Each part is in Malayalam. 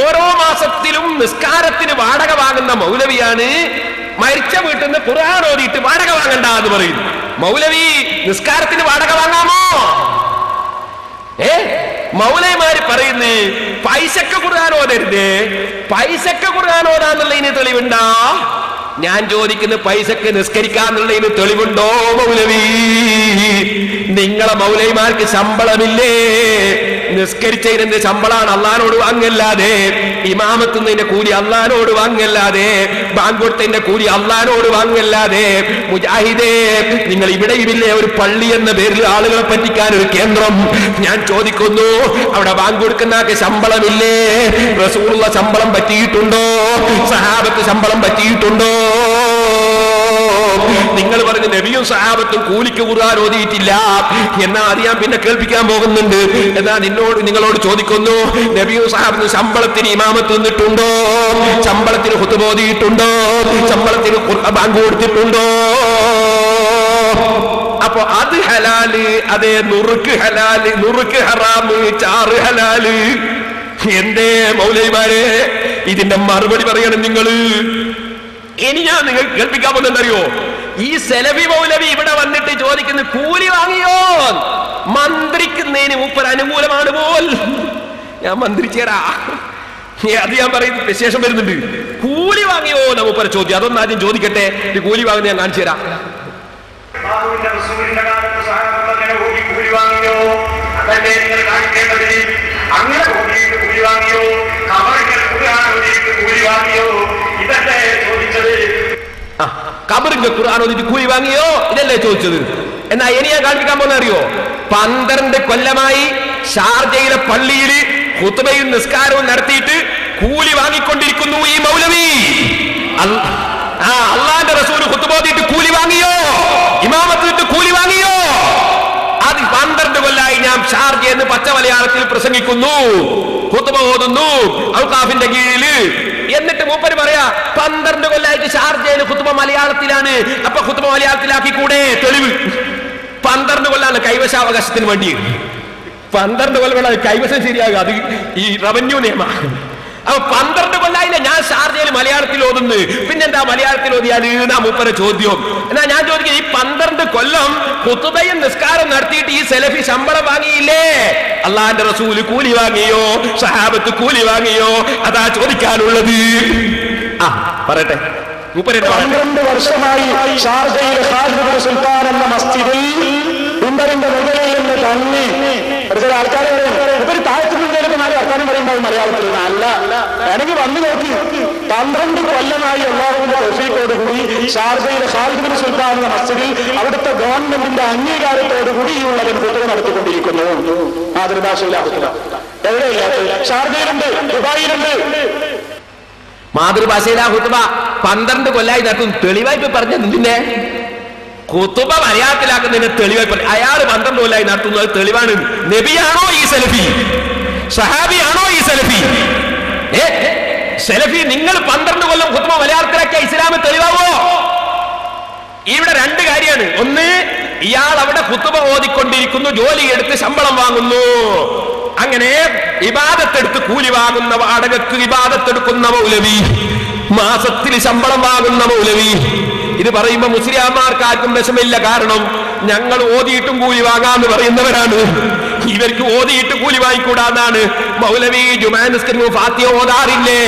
ഓരോ മാസത്തിലും നിസ്കാരത്തിന് വാടക വാങ്ങുന്ന മൗലവിയാണ് മരിച്ച വീട്ടിൽ നിന്ന് ഖുർആൻ ഓതിയിട്ട് വാടക വാങ്ങണ്ട എന്ന് പറയുന്നു. മൗലവി നിസ്കാരത്തിന് വാടക വാങ്ങാമോ? മൗലവിമാര് പറയുന്നു പൈസക്ക് ഖുർആൻ ഓതരുത്, പൈസക്ക് ഖുർആൻ ഓതാന്നുള്ളതിന് തെളിവുണ്ടോ? ഞാൻ ചോദിക്കുന്ന പൈസക്ക് നിസ്കരിക്കാന്നുള്ളതിന് തെളിവുണ്ടോ മൗലവി? നിങ്ങളെ മൗലവിമാർക്ക് ശമ്പളമില്ലേ? നിസ്കരിച്ചതിന്റെ ശമ്പളമാണ് അള്ളാനോട് വാങ്ങല്ലാതെ, ഇമാമത്തുന്നതിന്റെ കൂലി അള്ളാനോട് വാങ്ങല്ലാതെ, ബാങ്ക് കൊടുത്തതിന്റെ കൂലി അള്ളാനോട് വാങ്ങല്ലാതെ. മുജാഹിദേ, നിങ്ങൾ ഇവിടെയുമില്ലേ ഒരു പള്ളി എന്ന പേരിൽ ആളുകളെ പറ്റിക്കാൻ ഒരു കേന്ദ്രം? ഞാൻ ചോദിക്കുന്നു, അവിടെ ബാങ്ക് കൊടുക്കുന്നവർക്ക് ശമ്പളമില്ലേ? റസൂലുള്ള ശമ്പളം പറ്റിയിട്ടുണ്ടോ? സഹാബത്ത് ശമ്പളം പറ്റിയിട്ടുണ്ടോ? നിങ്ങൾ പറഞ്ഞ നബിയും സഹാബത്തും കൂലിക്ക് ഖുർആൻ ഓതിയിട്ടില്ല എന്നാ അത് ഞാൻ പിന്നെ കേൾപ്പിക്കാൻ പോകുന്നുണ്ട്. എന്നാ നിങ്ങളോട് ചോദിക്കുന്നു, നബിയും സഹാബത്തും ശമ്പളത്തിന് ഇമാമത്ത് നിന്നിട്ടുണ്ടോ? ശമ്പളത്തിന് ഖുതുബ ഓതിയിട്ടുണ്ടോ? ശമ്പളത്തിന് ബാങ്ക് കൊടുത്തിട്ടുണ്ടോ? അപ്പൊ അത് ഹലാല്, അതേ നുറുക്ക് ഹലാല്, നുറുക്ക് ഹറാമ്, ചാറ് ഹലാല്. എന്തേ മൗലവിമാരെ ഇതിന്റെ മറുപടി പറയണം നിങ്ങൾ. ഇനി ഞാൻ നിങ്ങൾ കേൾപ്പിക്കാൻ പോകുന്നറിയോ? ഈ സലഫി മൗലവി ഇവിടെ വന്നിട്ട് ചോദിക്കുന്ന കൂലി വാങ്ങിയോ? മന്ത്രിക്കുന്നതിന് മൂപ്പർ അനുകൂലമാണ് പോൽ. ഞാൻ മന്ത്രിച്ചേരാ, അത് ഞാൻ പറയുന്ന വിശേഷം വരുന്നുണ്ട്. കൂലി വാങ്ങിയോ എന്ന മൂപ്പര ചോദ്യം. അതൊന്നും ആദ്യം ചോദിക്കട്ടെ, കൂലി വാങ്ങുന്ന ഞാൻ കാണിച്ചു തരാം. ഖബറിന്റെ ഖുർആൻ ഓതിയിട്ട് കൂലി വാങ്ങിയോ? ഇതല്ലേ ചോദിച്ചത്. എന്നാ ഇനി ഞാൻ കാണിക്കാൻ പോകുന്ന അറിയോ? 12 കൊല്ലമായി ഷാർജയിലെ പള്ളിയിൽ ഖുതുബയും നിസ്കാരവും നടത്തിയിട്ട് കൂലി വാങ്ങിക്കൊണ്ടിരിക്കുന്നു ഈ മൗലവി. അള്ളാന്റെ റസൂൽ ഖുതുബ ഓതിയിട്ട് കൂലി വാങ്ങിയോ? ഇമാമത്ത് കൂലി വാങ്ങിയോ? അത് 12 കൊല്ലമായി ഞാൻ ഷാർജയെന്ന് പച്ച മലയാളത്തിൽ പ്രസംഗിക്കുന്നു, ഖുതുബ ഓതുന്നു ഔഖാഫിന്റെ കീഴില്. എന്നിട്ട് മൂപ്പര് പറയാ 12 കൊല്ലമായിട്ട് ഷാർജയിൽ ഖുതുബ മലയാളത്തിലാണ്. അപ്പൊ ഖുതുബ മലയാളത്തിലാക്കി കൂടെ? തെളിവ് 12 കൊല്ലാണ് കൈവശാവകാശത്തിന് വേണ്ടി. 12 കൊല്ലം കൈവശം ശരിയാകുക, അത് ഈ റവന്യൂ നിയമം. അപ്പൊ 12 കൊല്ലായില്ലേ ഞാൻ ഷാർജയിൽ മലയാളത്തിൽ ഓതുന്നു, പിന്നെന്താ മലയാളത്തിൽ ഓതിയാല് എന്നാ മൂപ്പര ചോദ്യം. എന്നാ ഞാൻ ചോദിക്കുന്നത്, ഈ 12 കൊല്ലം ഖുതുബയും നിസ്കാരം നടത്തിയിട്ട് ഈ സലഫി ശമ്പളം വാങ്ങിയില്ലേ? അള്ളാന്റെ റസൂല് കൂലി വാങ്ങിയോ? സഹാബത്ത് കൂലി വാങ്ങിയോ? അതാ ചോദിക്കാനുള്ളത്. പറയട്ടെ. 12 വർഷമായി ഷാർജയിലെ ഖാലിദ് സുൽത്താൻ എന്ന മസ്ജിദിൽ ഉണ്ടറിന്റെ മുകളിൽ നിന്ന് തങ്ങി ചില ആൾക്കാർ ഇവര് താഴ്ത്തുന്നതിലേക്ക് നാല് വർത്താനം പറയുമ്പോൾ മലയാളത്തിൽ അല്ല എനിക്ക് വന്നു നോക്കി. 12 കൊല്ലമായി അല്ലാഹുവിന്റെ തൗഫീഖോടുകൂടി ഷാർജയിലെ ഖാലിദ് സുൽത്താൻ എന്ന മസ്ജിദിൽ അവിടുത്തെ ഗവൺമെന്റിന്റെ അംഗീകാരത്തോടുകൂടി ഈ ഉള്ളവൻ ഖുതുബ നടത്തിക്കൊണ്ടിരിക്കുന്നു. മാതൃഭാഷയിലെ ഖുതുബ എവിടെയില്ലാത്ത ഷാർജയിലുണ്ട്, ദുബായിലുണ്ട്. മാതൃഭാഷയിലെ ഖുതുബ 12 കൊല്ലായി നടത്തും. തെളിവായിട്ട് പറഞ്ഞത് പിന്നെ ഖുതുബ മലയാളത്തിലാക്കുന്നതിന് തെളിവായി പറഞ്ഞു. അയാൾ 12 കൊല്ലായി നടത്തുന്നത് തെളിവാണ്. നബിയാണോ ഈ സലഫി? സഹാബിയാണോ ഈ സലഫി? സലഫി നിങ്ങൾ 12 കൊല്ലം ഖുതുബ മലയാളത്തിലാക്കിയ ഇസ്ലാമിൽ തെളിവാവോ? ഇവിടെ 2 കാര്യമാണ്. ഒന്ന്, ഇയാൾ അവിടെ ഖുതുബ ഓതിക്കൊണ്ടിരിക്കുന്നു, ജോലിയെടുത്ത് ശമ്പളം വാങ്ങുന്നു. അങ്ങനെ ഇബാദത്തെടുത്ത് കൂലി വാങ്ങുന്ന, വാടകക്ക് ഇബാദത്തെടുക്കുന്ന മൗലവി, മാസത്തിൽ ശമ്പളം വാങ്ങുന്ന മൗലവി. ഇത് പറയുമ്പോ മുസ്ലിംമാർക്ക് ആർക്കും വിഷമില്ല. കാരണം ഞങ്ങൾ ഓതിയിട്ടും കൂലി വാങ്ങാന്ന് പറയുന്നവരാണ്. ഇവർക്ക് ഓതിയിട്ട് കൂലി വാങ്ങിക്കൂടാന്നാണ്. മൗലവി ജുമാ നിസ്കരിക്കുമ്പോൾ ഫാത്തിഹ ഓതാറില്ലേ?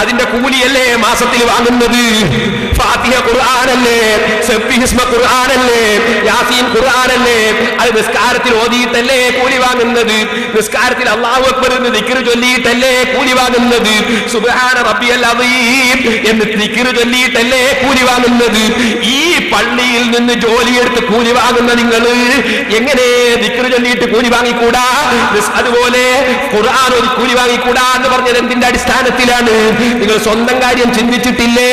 അതിന്റെ കൂലിയല്ലേ മാസത്തിൽ വാങ്ങുന്നത്? ഫാത്തിഹ ഖുർആനല്ലേ? സബ്ബിഹിസ്മ ഖുർആനല്ലേ? യാസീൻ ഖുർആനല്ലേ? അത് നിസ്കാരത്തിൽ ഓതിയിട്ടല്ലേ കൂലി വാങ്ങുന്നത്? നിസ്കാരത്തിൽ അല്ലാഹു അക്ബർ എന്ന് ദിക്ർ ചൊല്ലിയിട്ടല്ലേ കൂലി വാങ്ങുന്നത്? സുബ്ഹാന റബ്ബിയൽ അസീം എന്ന് ദിക്ർ ചൊല്ലിയിട്ടല്ലേ കൂലി വാങ്ങുന്നത്? ഈ പള്ളിയിൽ നിന്ന് ജോലിയെടുത്ത് കൂലി വാങ്ങുന്ന നിങ്ങൾ എങ്ങനെ ദിക്ർ ചൊല്ലിയിട്ട് കൂലി വാങ്ങിക്കൂടാ? അതുപോലെ ഖുർആൻ ഓതി കൂലി വാങ്ങിക്കൂടാ എന്ന് പറഞ്ഞത് എന്തിന്റെ അടിസ്ഥാനത്തിലാണ്? നിങ്ങൾ സ്വന്തം കാര്യം ചിന്തിച്ചിട്ടില്ലേ?